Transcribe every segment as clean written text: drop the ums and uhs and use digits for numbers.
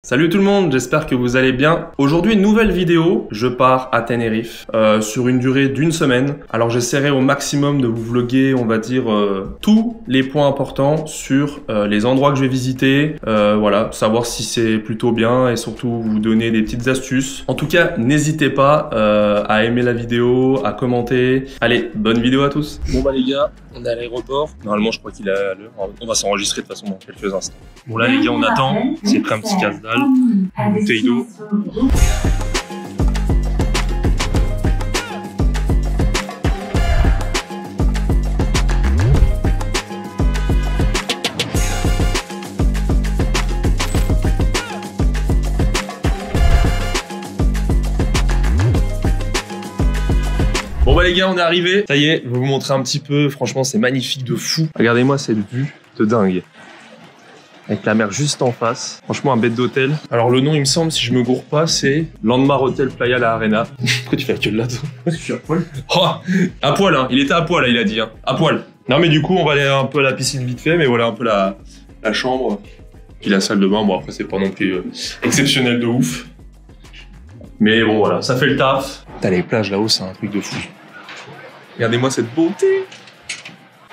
Salut tout le monde, j'espère que vous allez bien. Aujourd'hui, une nouvelle vidéo. Je pars à Tenerife sur une durée d'une semaine. Alors j'essaierai au maximum de vous vlogger, on va dire, tous les points importants sur les endroits que je vais visiter. Voilà, savoir si c'est plutôt bien et surtout vous donner des petites astuces. En tout cas, n'hésitez pas à aimer la vidéo, à commenter. Allez, bonne vidéo à tous. Bon bah les gars, on est à l'aéroport. Normalement, je crois qu'il est à l'heure. On va s'enregistrer de toute façon dans quelques instants. Bon là les gars, on attend. C'est prêt un petit casse-dalle. Une bouteille d'eau. Bon bah les gars, on est arrivé. Ça y est, je vais vous montrer un petit peu. Franchement, c'est magnifique de fou. Regardez-moi cette vue de dingue. Avec la mer juste en face. Franchement, un bête d'hôtel. Alors le nom, il me semble, si je me gourre pas, c'est Landmar Hotel Playa La Arena. Pourquoi tu fais la queue là, toi? Je suis à poil. Oh, à poil, hein. Il était à poil, là, il a dit. Hein. À poil. Non, mais du coup, on va aller un peu à la piscine vite fait, mais voilà un peu la chambre. Puis la salle de bain. Bon, après, c'est pas non plus exceptionnel de ouf. Mais bon, voilà, ça fait le taf. T'as les plages là-haut, c'est un truc de fou. Regardez-moi cette beauté.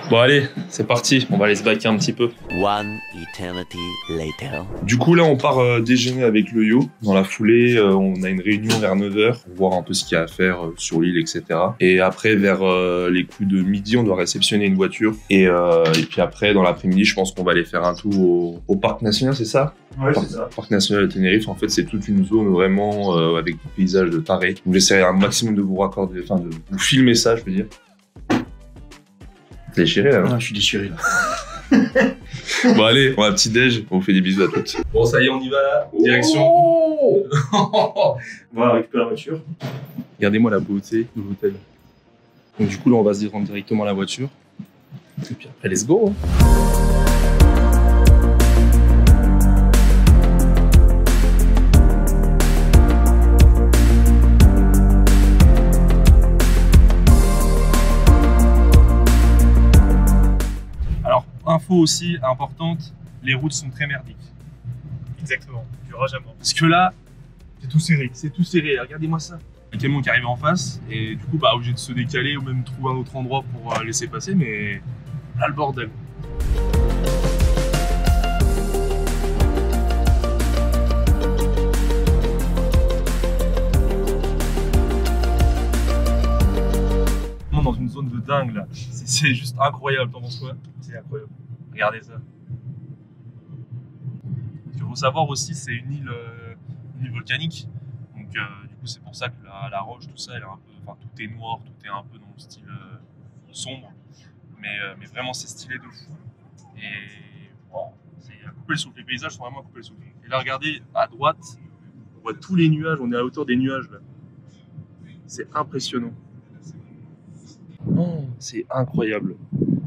Bon allez, c'est parti, on va aller se baquer un petit peu. One eternity later. Du coup là on part déjeuner avec le yo. Dans la foulée, on a une réunion vers 9h pour voir un peu ce qu'il y a à faire sur l'île, etc. Et après vers les coups de midi, on doit réceptionner une voiture. Et puis après, dans l'après-midi, je pense qu'on va aller faire un tour au parc national, c'est ça? Ouais, c'est ça. Parc national de Tenerife, en fait c'est toute une zone vraiment avec des paysages de taré. Donc j'essaierai un maximum de vous raccorder, enfin de vous filmer ça, je veux dire. Déchiré là. Ah, je suis déchiré là. Bon allez, on a un petit déj, on vous fait des bisous à toutes. Bon ça y est, on y va là, direction. Oh on va récupérer la voiture. Regardez-moi la beauté de l'hôtel. Donc du coup là on va se rendre directement à la voiture. Et puis après let's go. Info aussi importante, les routes sont très merdiques. Exactement, du rage à mort. Parce que là, c'est tout serré, regardez-moi ça. Le camion qui arrive en face, et du coup, bah, obligé de se décaler ou même trouver un autre endroit pour laisser passer, mais là, le bordel. Dans une zone de dingue là, c'est juste incroyable, t'en penses quoi? C'est incroyable. Regardez ça. Ce qu'il faut savoir aussi, c'est une île volcanique, donc du coup c'est pour ça que la roche, tout ça, elle est un peu, enfin tout est noir, tout est un peu dans le style sombre, mais vraiment c'est stylé de fou. Et wow, c'est à couper le souffle, les paysages sont vraiment à couper le souffle. Et là regardez à droite, on voit tous les nuages, on est à la hauteur des nuages là. C'est impressionnant. Oh, c'est incroyable.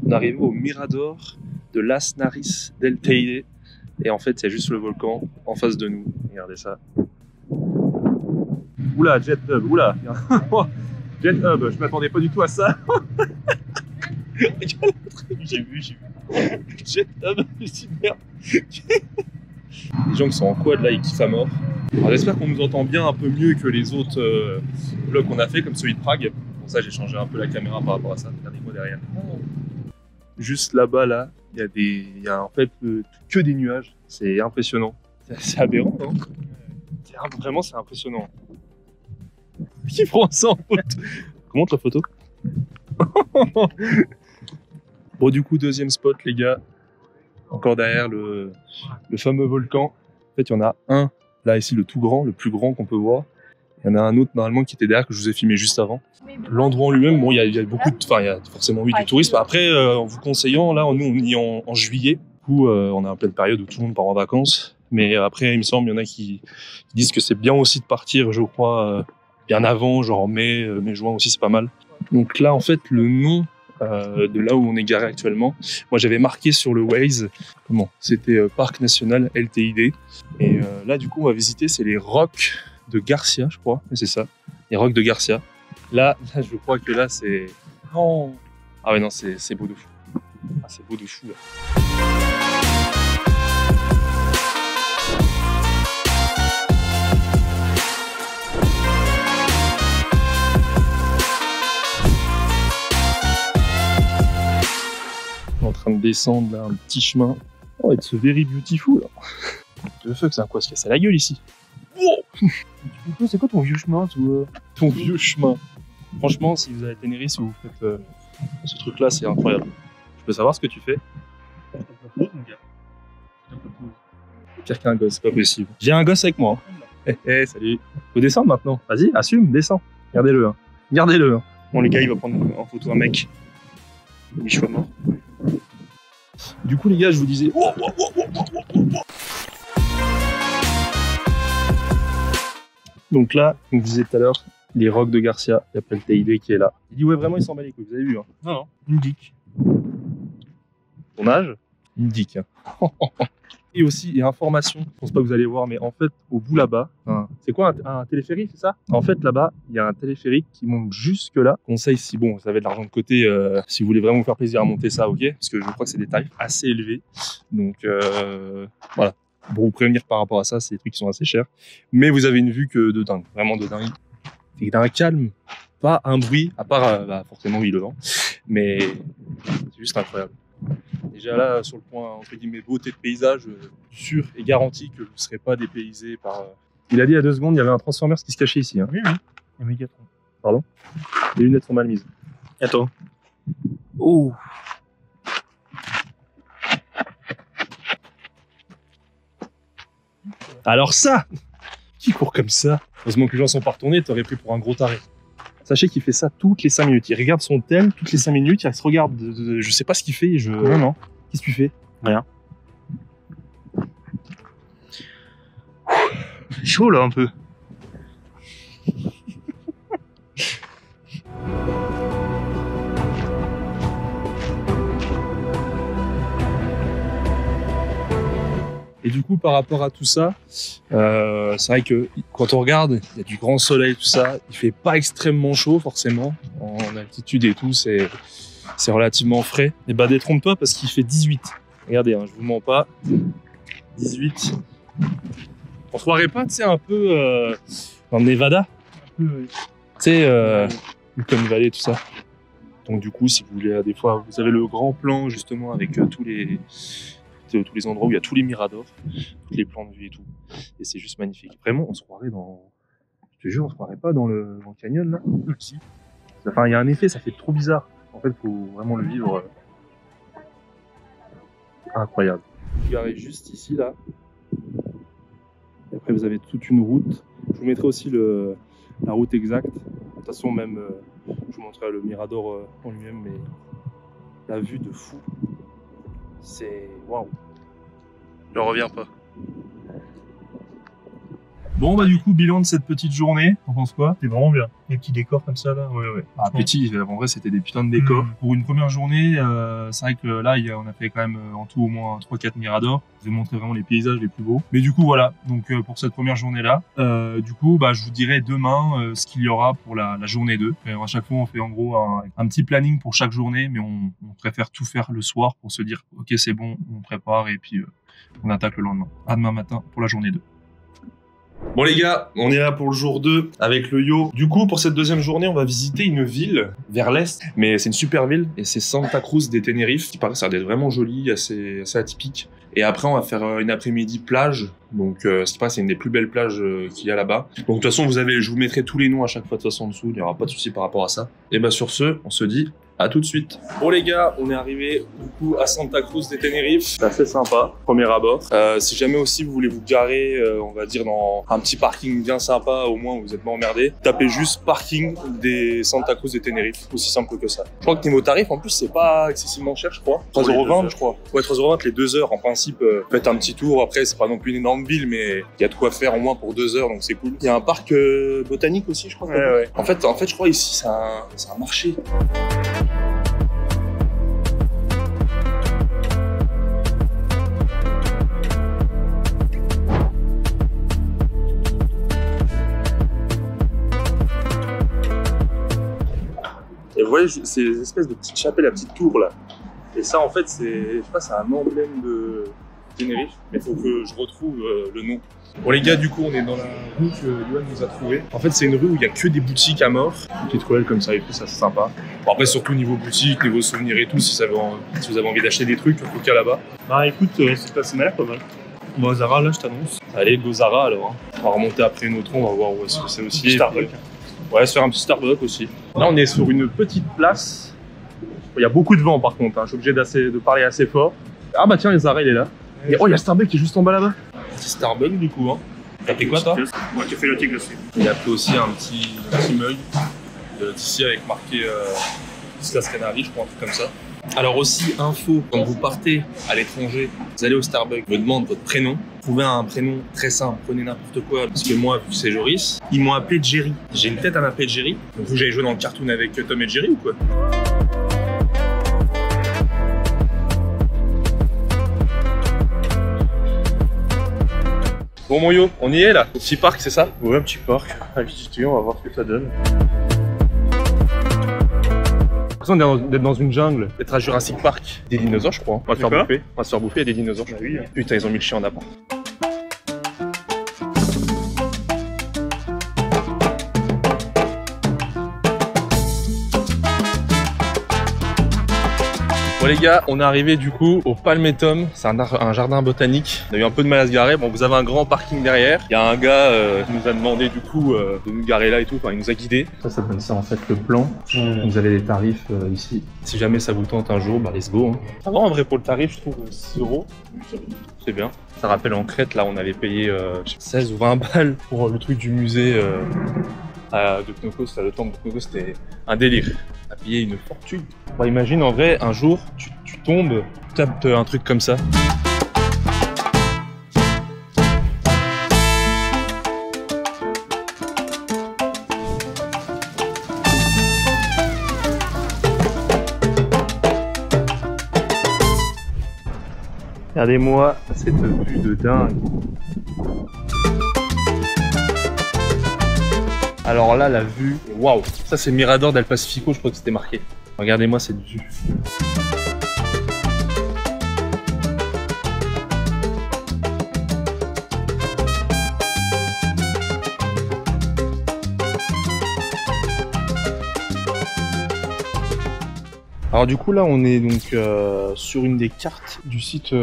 On arrive au Mirador de Las Narices del Teide et en fait, il y a juste le volcan en face de nous. Regardez ça. Oula, Jet Hub, oula. Jet Hub, je m'attendais pas du tout à ça. J'ai vu. Jet Hub, super. Les gens qui sont en quad là, ils kiffent à mort. Alors j'espère qu'on nous entend bien un peu mieux que les autres vlogs qu'on a fait, comme celui de Prague. Pour ça, j'ai changé un peu la caméra par rapport à ça. Regardez-moi derrière. Juste là-bas, là, il y a en fait que des nuages. C'est impressionnant. C'est aberrant, hein. Vraiment, c'est impressionnant. Qui prend ça en photo? Comment la photo? Bon, du coup, deuxième spot, les gars. Encore derrière le fameux volcan. En fait, il y en a un, là, ici, le tout grand, le plus grand qu'on peut voir. Il y en a un autre, normalement, qui était derrière, que je vous ai filmé juste avant. L'endroit en lui-même, bon, il y a beaucoup de... Enfin, il y a forcément, oui, du tourisme. Après, en vous conseillant, là, nous, on y est en juillet. Du coup, on est en pleine période où tout le monde part en vacances. Mais après, il me semble, il y en a qui disent que c'est bien aussi de partir, je crois, bien avant, genre en mai, juin aussi, c'est pas mal. Donc là, en fait, le nom de là où on est garé actuellement, moi, j'avais marqué sur le Waze, c'était Parc National LTID. Et là, du coup, on va visiter, c'est les rocs de Garcia, je crois, c'est ça, les rocs de Garcia. Là, je crois que là, c'est... Oh. Ah ouais, non, c'est beau de fou. Ah, c'est beau de fou, là. descendre là, un petit chemin. Oh, it's very beautiful. The fuck, c'est un quoi se casser la gueule ici. Wow. C'est quoi ton vieux chemin, ton vieux chemin? Franchement, si vous allez à Tenerife, si vous faites ce truc-là, c'est incroyable. Je peux savoir ce que tu fais? Pire qu'un gosse, c'est pas possible. J'ai un gosse avec moi. Salut. Faut descendre maintenant. Vas-y, assume, descends. Gardez-le. Hein. Gardez-le. Hein. Bon, les gars, il va prendre en photo un mec. Les cheveux morts. Du coup, les gars, je vous disais. Donc là, comme je disais tout à l'heure, les rocs de Garcia, il y a pas le TID qui est là. Il dit ouais, vraiment, il s'en bat les couilles. Vous avez vu, hein? Non, une dick. Ton âge? Une dick. Hein. Et aussi, il y a information, je pense pas que vous allez voir, mais en fait, au bout là-bas, c'est quoi un téléphérique, c'est ça? En fait, là-bas, il y a un téléphérique qui monte jusque là. Conseil, si bon, vous avez de l'argent de côté, si vous voulez vraiment vous faire plaisir à monter ça, ok? Parce que je crois que c'est des tarifs assez élevés. Donc, voilà. Pour vous prévenir par rapport à ça, c'est des trucs qui sont assez chers. Mais vous avez une vue que de dingue, vraiment de dingue. C'est d'un calme, pas un bruit, à part forcément oui, le vent. Mais c'est juste incroyable. Déjà là, sur le point, entre guillemets, beauté de paysage, sûr et garanti que vous ne serez pas dépaysé par... Il a dit il y a 2 secondes, il y avait un Transformers qui se cachait ici. Hein. Oui, oui. Un Mégatron. Pardon? Les lunettes sont mal mises. Attends. Oh! Alors ça! Qui court comme ça? Heureusement que les gens sont pas retournés, t'aurais pris pour un gros taré. Sachez qu'il fait ça toutes les 5 minutes. Il regarde son tel toutes les 5 minutes. Il se regarde. Je sais pas ce qu'il fait. Non. Qu'est-ce que tu fais? Rien. Chaud là un peu. Et du coup, par rapport à tout ça, c'est vrai que quand on regarde, il y a du grand soleil, tout ça. Il fait pas extrêmement chaud, forcément. En altitude et tout, c'est relativement frais. Et bah, détrompe-toi parce qu'il fait 18. Regardez, hein, je vous mens pas. 18. On se croirait pas, tu sais, un peu dans le Nevada. Tu sais, Yukon Valley, tout ça. Donc du coup, si vous voulez, des fois, vous avez le grand plan, justement, avec tous les endroits où il y a tous les miradors, tous les plans de vue et tout. Et c'est juste magnifique. Vraiment, on se croirait dans... Je te jure, on se croirait pas dans le canyon, là. Si. Enfin, il y a un effet, ça fait trop bizarre. En fait, il faut vraiment le vivre. Incroyable. Vous garez juste ici, là. Et après, vous avez toute une route. Je vous mettrai aussi la route exacte. De toute façon, même, je vous montrerai le mirador en lui-même, mais la vue de fou. C'est... Waouh. Je reviens pas. Bon bah du coup, bilan de cette petite journée, t'en penses quoi? C'est vraiment bien. Les petits décors comme ça là, ouais. Ah, petit, en vrai c'était des putains de décors. Pour une première journée, c'est vrai que là on a fait quand même en tout au moins 3-4 miradors. Je vais montrer vraiment les paysages les plus beaux. Mais du coup voilà, donc pour cette première journée là, du coup bah je vous dirai demain ce qu'il y aura pour la journée 2. À chaque fois on fait en gros un petit planning pour chaque journée, mais on préfère tout faire le soir pour se dire ok c'est bon, on prépare et puis on attaque le lendemain. À demain matin pour la journée 2. Bon les gars, on est là pour le jour 2 avec le yo. Du coup, pour cette deuxième journée, on va visiter une ville vers l'est. Mais c'est une super ville et c'est Santa Cruz de Tenerife. Qui paraît ça d'être vraiment joli, assez atypique. Et après, on va faire une après-midi plage. Donc, ce qui passe, c'est une des plus belles plages qu'il y a là-bas. Donc, de toute façon, je vous mettrai tous les noms à chaque fois de toute façon en dessous. Il n'y aura pas de souci par rapport à ça. Et bah, sur ce, on se dit à tout de suite. Bon les gars, on est arrivé du coup à Santa Cruz de Tenerife. C'est assez sympa, premier abord. Si jamais aussi vous voulez vous garer, on va dire dans un petit parking bien sympa, au moins vous êtes pas emmerdé, tapez juste parking des Santa Cruz de Tenerife, aussi simple que ça. Je crois que niveau tarif, en plus c'est pas excessivement cher, je crois. 3,20 je crois. Ouais, 3,20 les 2 heures en principe. Faites un petit tour, après c'est pas non plus une énorme ville, mais il y a de quoi faire au moins pour 2 heures, donc c'est cool. Il y a un parc botanique aussi, je crois. Ouais. En fait, je crois ici c'est un marché. Et vous voyez, ces espèces de petites chapelles, la petite tour là. Et ça, en fait, c'est, je sais pas, c'est un emblème de Tenerife, mais il faut que je retrouve le nom. Bon les gars, du coup on est dans la rue que Yoann nous a trouvé. En fait c'est une rue où il n'y a que des boutiques à mort. Petites ruelles comme ça et tout, ça c'est sympa. Bon après surtout niveau boutique, niveau souvenirs et tout, si vous avez envie d'acheter des trucs, il faut qu'à là-bas. Bah écoute, ça m'a l'air pas mal. On va à Zara là, je t'annonce. Allez, go Zara alors. On va remonter après une autre, on va voir où est-ce que c'est aussi. Starbucks. Ouais, se faire un petit Starbucks aussi. Là on est sur une petite place. Il y a beaucoup de vent par contre, hein. Je suis obligé de parler assez fort. Ah bah tiens, les Zara il est là. Et oh, il y a Starbucks qui est juste en bas là-bas. Petit Starbucks du coup. Hein. T'as fait quoi toi? Moi, café latte glacé. Il a fait aussi un petit mug d'ici avec marqué Islas Canaries, je crois, un truc comme ça. Alors aussi, info, quand vous partez à l'étranger, vous allez au Starbucks, me demande votre prénom. Trouvez un prénom très simple, prenez n'importe quoi. Parce que moi, vu que c'est Joris, ils m'ont appelé Jerry. J'ai une tête à m'appeler Jerry. Donc vous, j'avais joué dans le cartoon avec Tom et Jerry ou quoi? Bon mon yo, on y est là, au petit parc, c'est ça? Ouais, un petit parc à visiter, on va voir ce que ça donne. J'ai l'impression d'être dans une jungle, d'être à Jurassic Park. Des dinosaures, je crois. On va se faire bouffer. On va se faire bouffer, il y a des dinosaures. Bah oui. Putain, ils ont mis le chien en appart. Bon les gars, on est arrivé du coup au Palmettum, c'est un jardin botanique. On a eu un peu de mal à se garer, bon vous avez un grand parking derrière. Il y a un gars qui nous a demandé du coup de nous garer là et tout, enfin il nous a guidés. Ça donne ça en fait le plan. Vous avez les tarifs ici. Si jamais ça vous tente un jour, bah let's go. Hein. Ça va en vrai pour le tarif, je trouve 6 €. C'est bien. Ça rappelle en Crète, là on avait payé 16 ou 20 balles pour le truc du musée de Knokos, le temple de Knokos, c'était un délire. À payer une fortune. Bah, imagine en vrai, un jour, tu tombes, tu tapes un truc comme ça. Regardez-moi cette vue de dingue. Alors là, la vue, waouh! Ça, c'est Mirador del Pacifico, je crois que c'était marqué. Regardez-moi cette vue. Alors du coup là on est donc sur une des cartes du site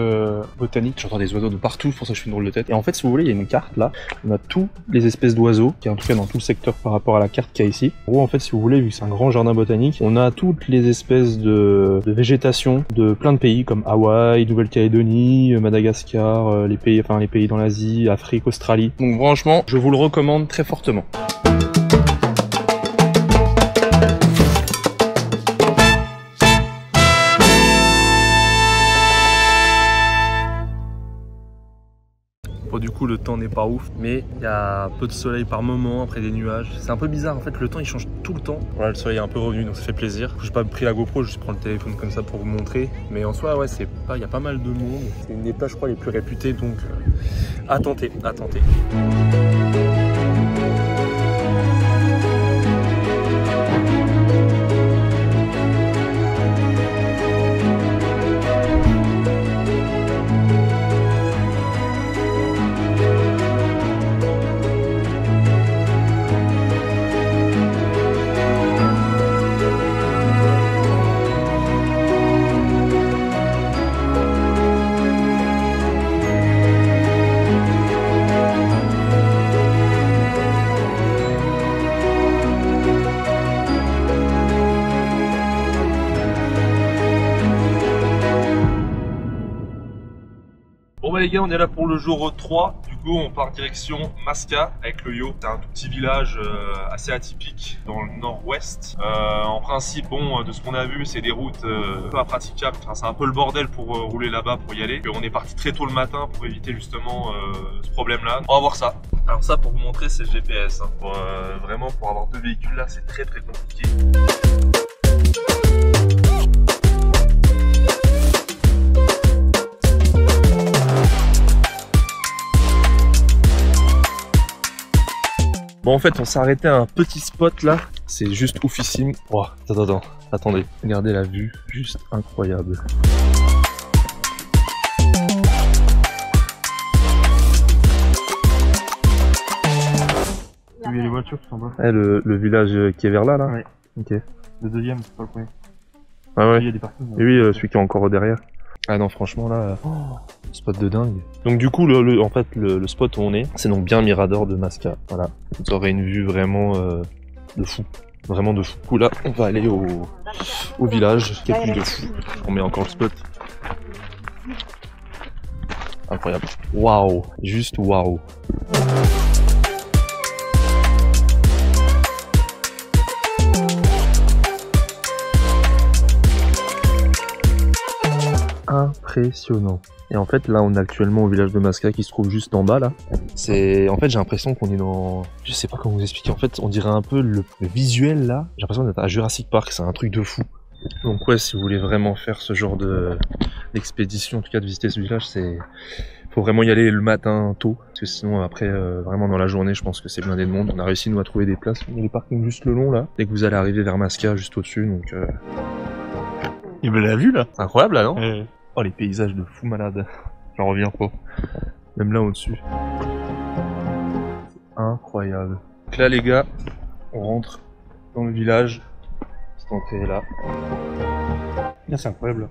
botanique. J'entends des oiseaux de partout, pour ça je fais une drôle de tête. Et en fait si vous voulez il y a une carte là, on a toutes les espèces d'oiseaux, qui est en tout cas dans tout le secteur par rapport à la carte qu'il y a ici. En gros en fait si vous voulez, vu que c'est un grand jardin botanique, on a toutes les espèces de végétation de plein de pays comme Hawaï, Nouvelle-Calédonie, Madagascar, les pays dans l'Asie, Afrique, Australie. Donc franchement je vous le recommande très fortement. Bon, du coup le temps n'est pas ouf, mais il y a peu de soleil par moment, après des nuages. C'est un peu bizarre en fait, le temps il change tout le temps. Voilà, le soleil est un peu revenu donc ça fait plaisir. J'ai pas pris la GoPro, je prends le téléphone comme ça pour vous montrer. Mais en soi ouais, il y a pas mal de monde. C'est une des plages je crois les plus réputées, donc à tenter, à tenter. Bon bah les gars, on est là pour le jour 3. Du coup on part direction Masca avec le yo. C'est un tout petit village assez atypique dans le nord-ouest. En principe, bon, de ce qu'on a vu, c'est des routes pas praticables. Enfin, c'est un peu le bordel pour rouler là-bas, pour y aller. On est parti très tôt le matin pour éviter justement ce problème-là. On va voir ça. Alors ça, pour vous montrer, c'est le GPS. Hein. Vraiment, pour avoir deux véhicules là, c'est très très compliqué. Bon en fait on s'est arrêté à un petit spot là, c'est juste oufissime. Oh, attendez, regardez la vue, juste incroyable. Il y a les voitures tout en bas. Le village qui est vers là, là. Ouais. Ok. Le deuxième, c'est pas le premier. Ah ouais. Il y a des parkings. Et oui, celui qui est encore derrière. Ah non, franchement là, spot de dingue. Donc du coup, en fait, le spot où on est, c'est donc bien Mirador de Masca. Voilà. Vous aurez une vue vraiment de fou. Vraiment de fou. Du coup là, on va aller au village, qui est plus de fou. On met encore le spot. Incroyable. Waouh, juste waouh. Impressionnant. Et en fait là on est actuellement au village de Masca qui se trouve juste en bas là. C'est en fait j'ai l'impression qu'on est dans, je sais pas comment vous expliquer, en fait on dirait un peu le visuel là, j'ai l'impression d'être à Jurassic Park, c'est un truc de fou. Donc ouais, si vous voulez vraiment faire ce genre d'expédition, en tout cas de visiter ce village, faut vraiment y aller le matin tôt, parce que sinon après vraiment dans la journée je pense que c'est blindé de monde. On a réussi nous à trouver des places, il y a les parkings juste le long là, dès que vous allez arriver vers Masca juste au dessus, donc Il me l'a vu là. c'est incroyable là, non? Oh les paysages de fou malade, j'en reviens pas. Même là au-dessus. C'est incroyable. Donc là les gars, on rentre dans le village. Cette entrée est là. Là c'est incroyable.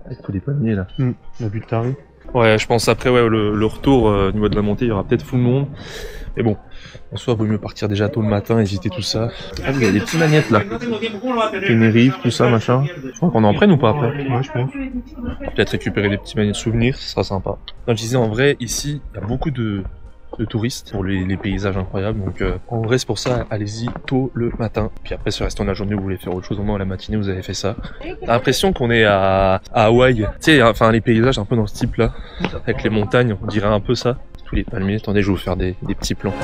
Avec tous les palmiers là. La vue de ta rue. Ouais, je pense après ouais, le retour au niveau de la montée, il y aura peut-être full monde. Mais bon, en soi, vaut mieux partir déjà tôt le matin, éviter tout ça. Ah, il y a des petites magnettes là. Tenerife, tout ça, machin. Je crois qu'on en prenne ou pas après? Ouais, je pense. Peut-être récupérer des petits manettes souvenirs, ce sera sympa. Donc, je disais, en vrai, ici, il y a beaucoup de touristes pour les paysages incroyables. Donc, en vrai, c'est pour ça, allez-y tôt le matin. Puis après, si le restant de la journée, vous voulez faire autre chose, au moins la matinée, vous avez fait ça. T'as l'impression qu'on est à Hawaï. Tu sais, enfin, les paysages un peu dans ce type-là. Avec les montagnes, on dirait un peu ça. Tous les palmiers. Attendez, je vais vous faire des petits plans.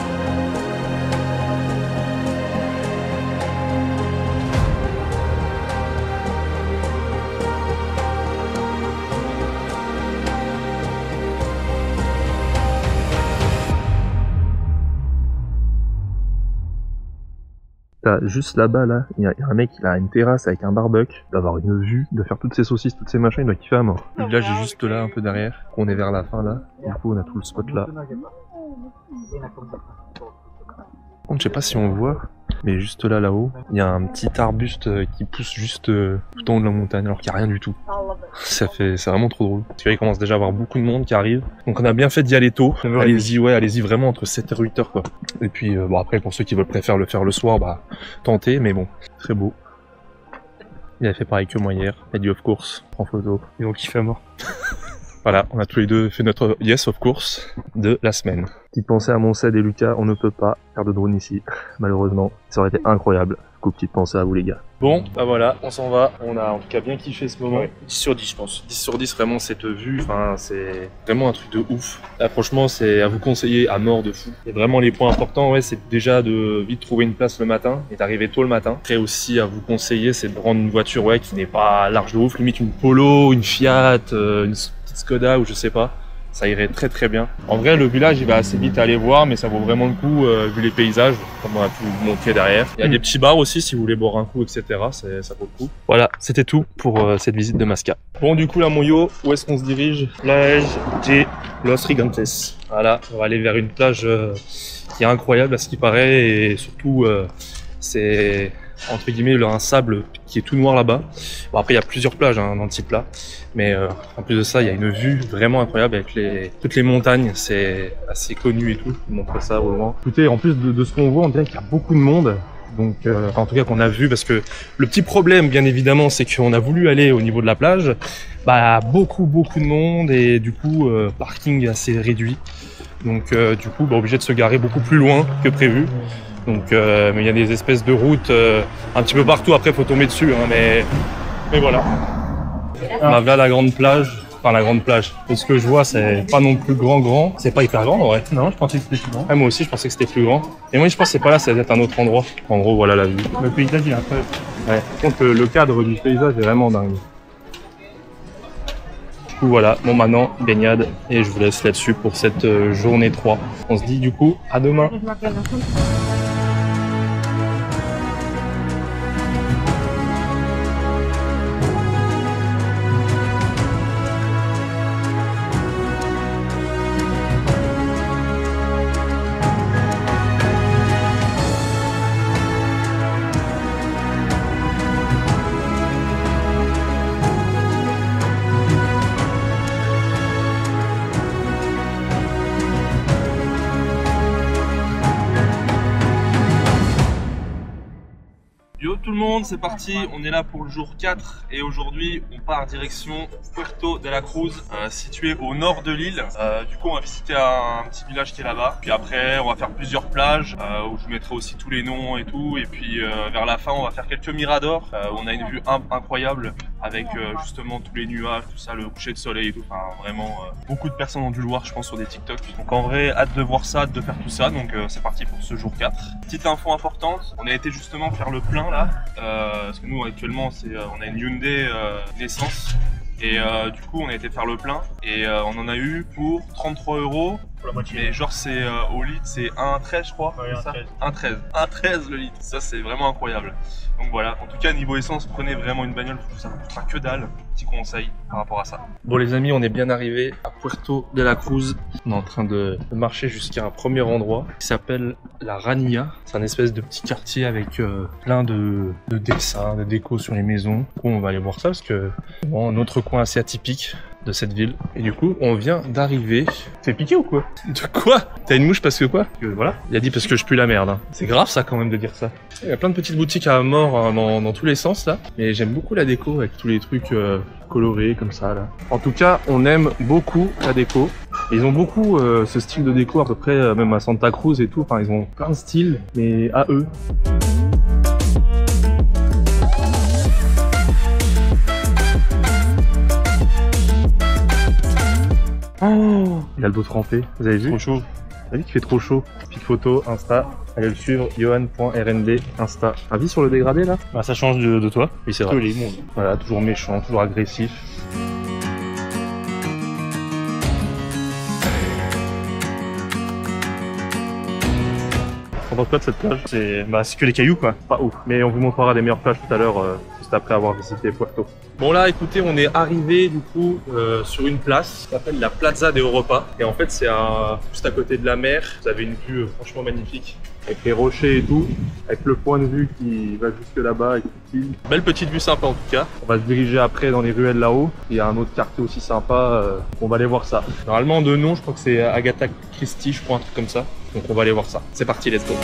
T'as juste là-bas, là, il y a un mec, il a une terrasse avec un barbecue, d'avoir une vue, de faire toutes ces saucisses, toutes ces machins, il doit kiffer à mort. Le village est juste là, un peu derrière. On est vers la fin, là. Du coup, on a tout le spot là. Je sais pas si on voit, mais juste là-haut, il y a un petit arbuste qui pousse juste tout en haut de la montagne, alors qu'il n'y a rien du tout. C'est vraiment trop drôle. Parce qu'il commence déjà à avoir beaucoup de monde qui arrive. Donc on a bien fait d'y aller tôt. Allez-y, ouais, allez-y vraiment entre 7h et 8h quoi. Et puis bon après pour ceux qui préfèrent le faire le soir, bah tentez, mais bon, très beau. Il a fait pareil que moi hier, il a dit of course, en photo. Ils ont kiffé à mort. Voilà, on a tous les deux fait notre yes of course de la semaine. Petite pensée à Monced et Lucas, on ne peut pas faire de drone ici, malheureusement. Ça aurait été incroyable. Du coup, petite pensée à vous les gars. Bon, bah voilà, on s'en va. On a en tout cas bien kiffé ce moment. Ouais. 10 sur 10 je pense. 10 sur 10 vraiment cette vue, enfin c'est vraiment un truc de ouf. Là franchement c'est à vous conseiller à mort de fou. Et vraiment les points importants, ouais, c'est déjà de vite trouver une place le matin et d'arriver tôt le matin. Après aussi à vous conseiller, c'est de prendre une voiture ouais, qui n'est pas large de ouf, limite une Polo, une Fiat, une Skoda ou je sais pas, ça irait très très bien. En vrai le village il va assez vite à aller voir mais ça vaut vraiment le coup vu les paysages comme on a pu vous montrer derrière. Il y a des petits bars aussi si vous voulez boire un coup etc, ça vaut le coup. Voilà, c'était tout pour cette visite de Masca. Bon du coup là mon yo, où est-ce qu'on se dirige? Plage de Los Gigantes. Voilà, on va aller vers une plage qui est incroyable à ce qui paraît et surtout c'est entre guillemets un sable qui est tout noir là-bas. Bon après il y a plusieurs plages hein, dans le type là. Mais en plus de ça, il y a une vue vraiment incroyable avec toutes les montagnes, c'est assez connu et tout, je vous montre ça au loin. Écoutez, en plus de ce qu'on voit, on dirait qu'il y a beaucoup de monde, donc enfin, en tout cas qu'on a vu, parce que le petit problème, bien évidemment, c'est qu'on a voulu aller au niveau de la plage, bah beaucoup de monde et du coup, parking assez réduit, donc du coup, bah, obligé de se garer beaucoup plus loin que prévu. Donc, mais il y a des espèces de routes un petit peu partout, après faut tomber dessus, hein, mais voilà. Bah, là la grande plage, enfin la grande plage, de ce que je vois c'est pas non plus grand, c'est pas hyper grand en vrai. Non, je pensais que c'était plus grand. Ouais, moi aussi je pensais que c'était plus grand. Et moi je pense que c'est pas là, c'est peut-être un autre endroit. En gros voilà la vue. Le paysage il est incroyable. Ouais, par contre le cadre du paysage est vraiment dingue. Du coup voilà, bon maintenant baignade et je vous laisse là-dessus pour cette journée 3. On se dit du coup à demain. Bonjour tout le monde, c'est parti, on est là pour le jour 4 et aujourd'hui on part direction Puerto de la Cruz, situé au nord de l'île. Du coup on va visiter un petit village qui est là-bas, puis après on va faire plusieurs plages où je vous mettrai aussi tous les noms et tout, et puis vers la fin on va faire quelques miradors. On a une vue incroyable avec justement tous les nuages, tout ça, le coucher de soleil et tout, enfin vraiment beaucoup de personnes ont dû le voir je pense sur des TikTok. Donc en vrai hâte de voir ça, hâte de faire tout ça, donc c'est parti pour ce jour 4. Petite info importante, on a été justement faire le plein là, parce que nous actuellement on a une Hyundai d'essence et du coup on a été faire le plein et on en a eu pour 33 €. Pour la moitié. Mais genre c'est au litre c'est 1,13 je crois, Ouais, c'est ça 1,13. 1,13 le litre, ça c'est vraiment incroyable. Donc voilà, en tout cas niveau essence, prenez vraiment une bagnole, ça ne coûtera que dalle, petit conseil par rapport à ça. Bon les amis, on est bien arrivé à Puerto de la Cruz. On est en train de marcher jusqu'à un premier endroit qui s'appelle la Ranilla. C'est un espèce de petit quartier avec plein de dessins, de déco sur les maisons. Du coup on va aller voir ça parce que c'est bon, un autre coin assez atypique de cette ville. Et du coup, on vient d'arriver. T'es piqué ou quoi? De quoi? T'as une mouche parce que quoi? Voilà. Il a dit parce que je pue la merde. Hein. C'est grave ça quand même de dire ça. Il y a plein de petites boutiques à mort hein, dans tous les sens là. Mais j'aime beaucoup la déco avec tous les trucs colorés comme ça là. En tout cas, on aime beaucoup la déco. Et ils ont beaucoup ce style de déco à peu près, même à Santa Cruz et tout. Enfin, ils ont plein de styles, mais à eux. Oh, il a le dos trempé, vous avez vu? Trop chaud. Vous avez vu qu'il fait trop chaud? Pic photo, Insta, allez le suivre, johan.rnd, Insta. Avis sur le dégradé là? Bah ça change de toi. Oui c'est vrai. Tous les mondes. Voilà, toujours méchant, toujours agressif. On pense quoi de cette plage? C'est que les cailloux quoi, pas ouf. Mais on vous montrera les meilleures plages tout à l'heure, juste après avoir visité Puerto. Bon là écoutez, on est arrivé du coup sur une place qui s'appelle la Plaza de Europa. Et en fait c'est juste à côté de la mer. Vous avez une vue franchement magnifique. Avec les rochers et tout, avec le point de vue qui va jusque là-bas avec toute l'île. Belle petite vue sympa en tout cas. On va se diriger après dans les ruelles là-haut. Il y a un autre quartier aussi sympa, on va aller voir ça. Normalement de nom, je crois que c'est Agatha Christie, je crois, un truc comme ça. Donc on va aller voir ça. C'est parti, let's go.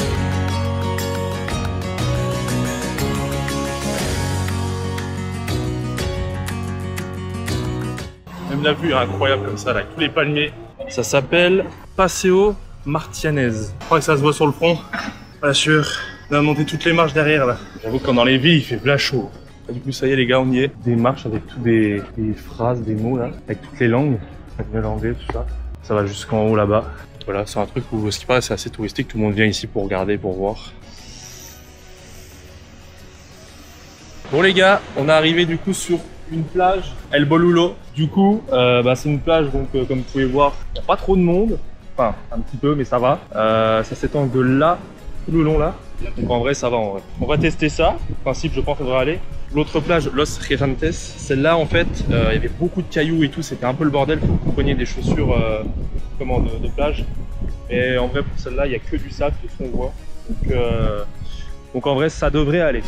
Même la vue est incroyable comme ça, là, avec tous les palmiers. Ça s'appelle Paseo Martianez. Je crois que ça se voit sur le front. Pas sûr. On a monté toutes les marches derrière là. J'avoue que dans les villes, il fait bien chaud. Et du coup, ça y est les gars, on y est. Des marches avec toutes des phrases, des mots là, avec toutes les langues. Espagnol, anglais, tout ça. Ça va jusqu'en haut là-bas. Voilà, c'est un truc où, ce qui paraît, c'est assez touristique. Tout le monde vient ici pour regarder, pour voir. Bon les gars, on est arrivé du coup sur une plage, El Bolulo. Du coup, c'est une plage donc comme vous pouvez voir, il n'y a pas trop de monde. Enfin, un petit peu, mais ça va. Ça s'étend de là, tout le long là. Donc en vrai, ça va en vrai. On va tester ça. En principe, je pense qu'on devrait aller. L'autre plage, Los Gigantes, celle-là en fait, il y avait beaucoup de cailloux et tout. C'était un peu le bordel. Faut que vous preniez des chaussures de plage. Et en vrai, pour celle-là, il n'y a que du sable, de ce qu'on voit. Donc en vrai, ça devrait aller.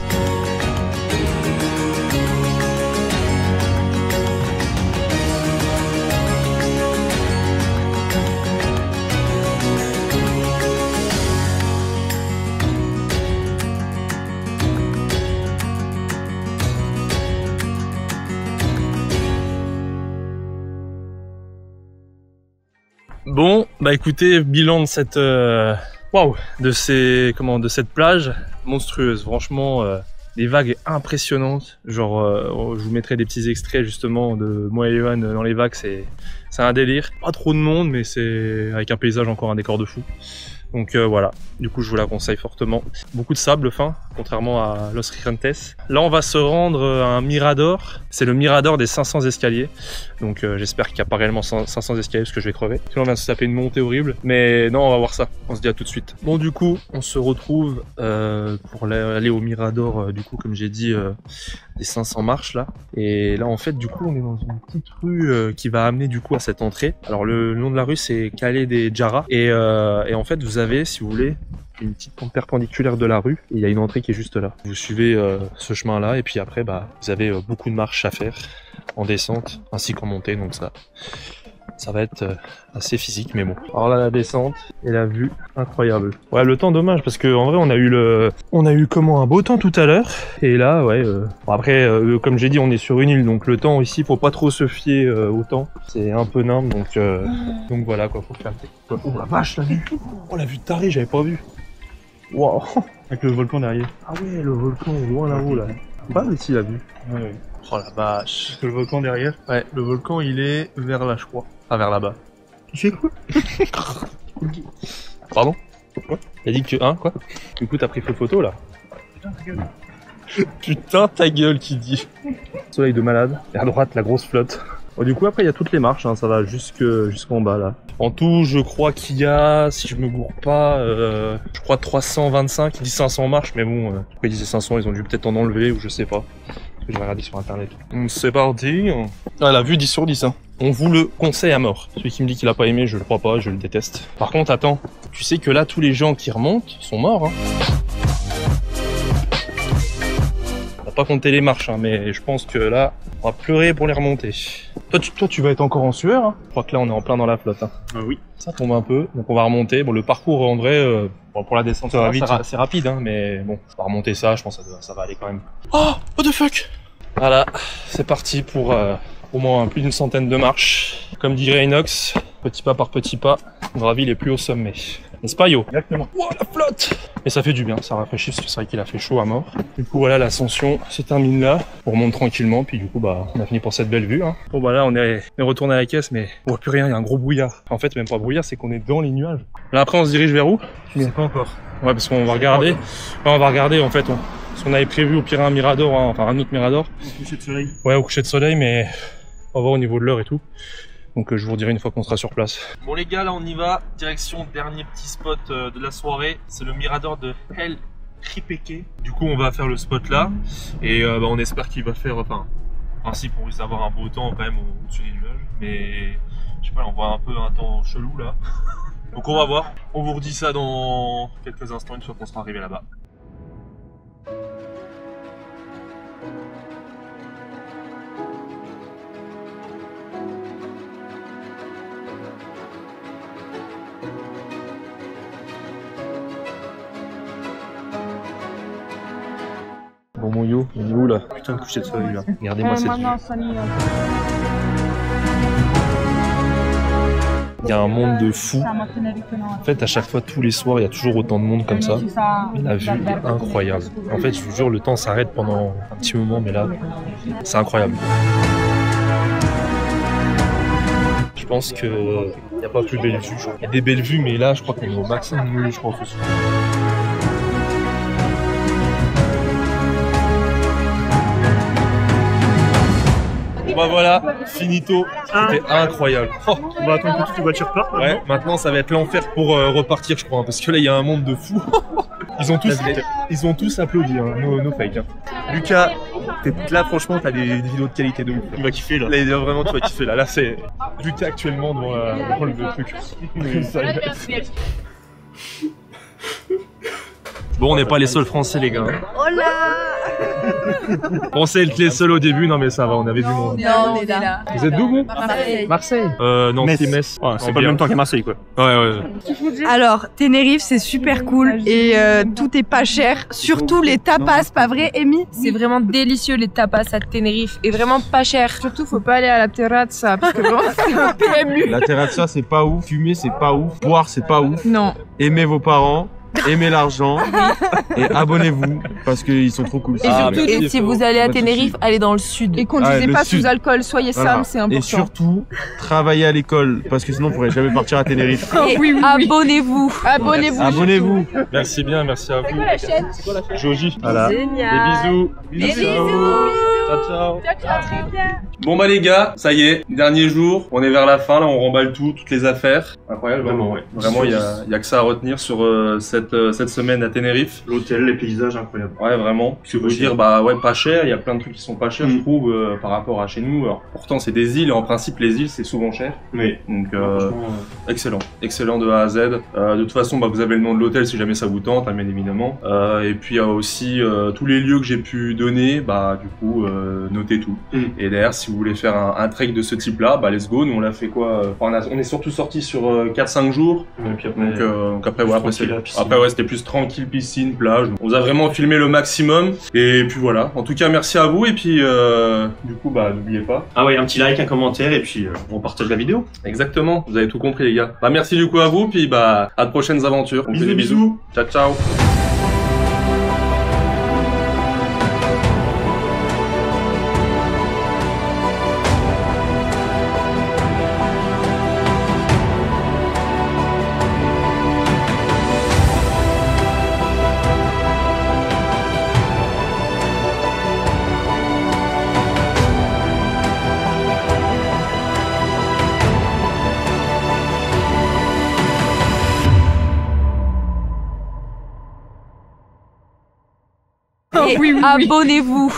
Bon, bah écoutez, bilan de cette de cette plage monstrueuse. Franchement, des vagues impressionnantes. Genre, je vous mettrai des petits extraits justement de moi et Johan dans les vagues. C'est un délire. Pas trop de monde, mais c'est avec un paysage encore un décor de fou. Donc voilà, du coup je vous la conseille fortement. Beaucoup de sable fin, contrairement à Los Gigantes. Là on va se rendre à un mirador, c'est le mirador des 500 escaliers. Donc j'espère qu'il n'y a pas réellement 500 escaliers parce que je vais crever. Sinon on vient de se taper une montée horrible. Mais non, on va voir ça, on se dit à tout de suite. Bon du coup, on se retrouve pour aller au mirador du coup comme j'ai dit des 500 marches là. Et là en fait du coup on est dans une petite rue qui va amener du coup à cette entrée. Alors le nom de la rue c'est Calle de Jara et en fait vous avez, si vous voulez, une petite pente perpendiculaire de la rue et il y a une entrée qui est juste là. Vous suivez ce chemin là et puis après vous avez beaucoup de marches à faire en descente ainsi qu'en montée, donc ça Ça va être assez physique, mais bon. Alors là, la descente et la vue, incroyable. Ouais, le temps, dommage, parce que en vrai, on a eu comment, un beau temps tout à l'heure. Et là, ouais. Bon, après, comme j'ai dit, on est sur une île, donc le temps ici, faut pas trop se fier au temps. C'est un peu nimble, donc voilà, quoi, faut faire. Oh la vache, la vue. Oh, la vue de taré, j'avais pas vu. Waouh. Avec le volcan derrière. Ah ouais, le volcan loin là-haut, là. Pas ici, la vue. Ouais. Oh la vache. Avec le volcan derrière. Ouais, le volcan, il est vers là, je crois. Ah, vers là-bas. Tu fais quoi? Pardon? Quoi? T'as dit que tu... Hein, quoi? Du coup, t'as pris photo, là? Putain, ta gueule. Putain, ta gueule, qui dit. Soleil de malade. Et à droite, la grosse flotte. Bon, du coup, après, il y a toutes les marches, hein, ça va jusqu'en bas, là. En tout, je crois qu'il y a, si je me gourre pas, je crois 325, ils disent 500 marches, mais bon, pourquoi ils disaient 500, ils ont dû peut-être en enlever, ou je sais pas. Je vais regarder sur internet. C'est parti. Ah, la vue 10 sur 10, hein. On vous le conseille à mort. Celui qui me dit qu'il a pas aimé, je le crois pas, je le déteste. Par contre, attends, tu sais que là, tous les gens qui remontent sont morts, hein. On va pas compter les marches, hein, mais je pense que là, on va pleurer pour les remonter. Toi, tu vas être encore en sueur, hein. Je crois que là, on est en plein dans la flotte, hein. Oui. Ça tombe un peu, donc on va remonter. Bon, le parcours, en vrai, bon, pour la descente, ça va vite. C'est rapide, hein, mais bon, on va remonter ça, je pense que ça va aller quand même. Oh, what the fuck! Voilà, c'est parti pour au moins plus d'une centaine de marches. Comme dirait Inox, petit pas par petit pas, on gravit les plus hauts sommets. N'est-ce pas, Yo? Exactement. Wow, la flotte! Mais ça fait du bien, ça rafraîchit, parce que c'est vrai qu'il a fait chaud à mort. Du coup, voilà, l'ascension se termine là. On remonte tranquillement, puis du coup, bah, on a fini pour cette belle vue, hein. Bon, bah là, on est retourné à la caisse, mais on voit plus rien, il y a un gros brouillard. En fait, même pas brouillard, c'est qu'on est dans les nuages. Là, après, on se dirige vers où? Je sais pas encore. Ouais, parce qu'on va regarder. Ouais, on va regarder, en fait, parce qu'on avait prévu au pire un mirador, hein, enfin un autre mirador. Au coucher de soleil. Ouais, au coucher de soleil, mais on va voir au niveau de l'heure et tout. Donc je vous redirai une fois qu'on sera sur place. Bon les gars, là on y va. Direction dernier petit spot de la soirée. C'est le mirador de El Ripeke. Du coup on va faire le spot là. Et bah, on espère qu'il va faire, enfin, en principe on risque d'avoir un beau temps quand même au-dessus des nuages. Mais je sais pas, on voit un peu un temps chelou là. Donc on va voir. On vous redit ça dans quelques instants une fois qu'on sera arrivé là-bas. Bon mon Yo, il est où là? Putain de coucher de soleil là. Regardez-moi cette vue. Il y a un monde de fou. En fait, à chaque fois, tous les soirs, il y a toujours autant de monde comme ça. Et la vue est incroyable. En fait, je vous jure, le temps s'arrête pendant un petit moment, mais là, c'est incroyable. Je pense qu'il n'y a pas plus belle vue. Il y a des belles vues, mais là, je crois qu'on est au maximum, je pense aussi. Bah voilà, finito, c'était incroyable. Oh. On va attendre que toutes les voitures partent. Ouais, maintenant ça va être l'enfer pour repartir je crois, hein, parce que là il y a un monde de fous. Ils ont tous applaudi, hein, nos fakes. Hein. Lucas, là franchement t'as des vidéos de qualité de ouf. Tu vas kiffer là. Là vraiment tu vas kiffer là. Là c'est Lucas actuellement devant le truc. Bon, on n'est pas les seuls français, les gars. Oh là! On pensait être les seuls au début, non mais ça va, on avait du monde. Non, on est là. Vous êtes d'où vous? Marseille. Marseille. Non, c'est Metz. Ouais, c'est pas le même temps qu'à Marseille quoi. Ouais. Alors, Tenerife, c'est super cool et tout est pas cher. Surtout les tapas, pas vrai, Amy? C'est vraiment délicieux les tapas à Tenerife et vraiment pas cher. Surtout, faut pas aller à la terrazza parce que vraiment c'est un PMU. La terrazza c'est pas ouf, fumer c'est pas ouf, boire c'est pas ouf. Non. Aimez vos parents, aimez l'argent et abonnez-vous parce qu'ils sont trop cool. Et surtout, si vous allez à Tenerife, allez dans le sud. Et conduisez le pas sud. sous alcool, soyez Sam, c'est important. Et surtout, travaillez à l'école parce que sinon vous pourrez jamais partir à Tenerife. Et abonnez-vous. Abonnez-vous. Merci bien, merci à vous. C'est quoi la chaîne? Joji. Voilà. Génial. Des bisous. Des bisous. Ciao. Très bien. Bon bah les gars, ça y est, dernier jour, on est vers la fin, là on remballe tout, toutes les affaires. Incroyable, vraiment, ouais. Vraiment, il y a que ça à retenir sur cette semaine à Tenerife. L'hôtel, les paysages incroyables. Ouais, vraiment. Je veux dire, bah ouais, pas cher, il y a plein de trucs qui sont pas chers, je trouve, par rapport à chez nous. Alors, pourtant, c'est des îles, et en principe, les îles, c'est souvent cher. Oui. Donc, excellent de A à Z. De toute façon, bah, vous avez le nom de l'hôtel si jamais ça vous tente, hein, bien évidemment. Et puis, il y a aussi tous les lieux que j'ai pu donner, bah, du coup, noter tout. Et derrière, si vous voulez faire un trek de ce type-là, bah let's go. Nous on l'a fait quoi on est surtout sorti sur 4-5 jours. Et puis après, Donc après, ouais, tranquille, ouais, c'était plus tranquille, piscine, plage. On vous a vraiment filmé le maximum. Et puis voilà. En tout cas, merci à vous. Et puis du coup, bah n'oubliez pas. Ah ouais, un petit like, un commentaire et puis on partage la vidéo. Exactement. Vous avez tout compris, les gars. Bah merci du coup à vous. Puis bah à de prochaines aventures. On fait des bisous. Ciao, ciao. Et abonnez-vous.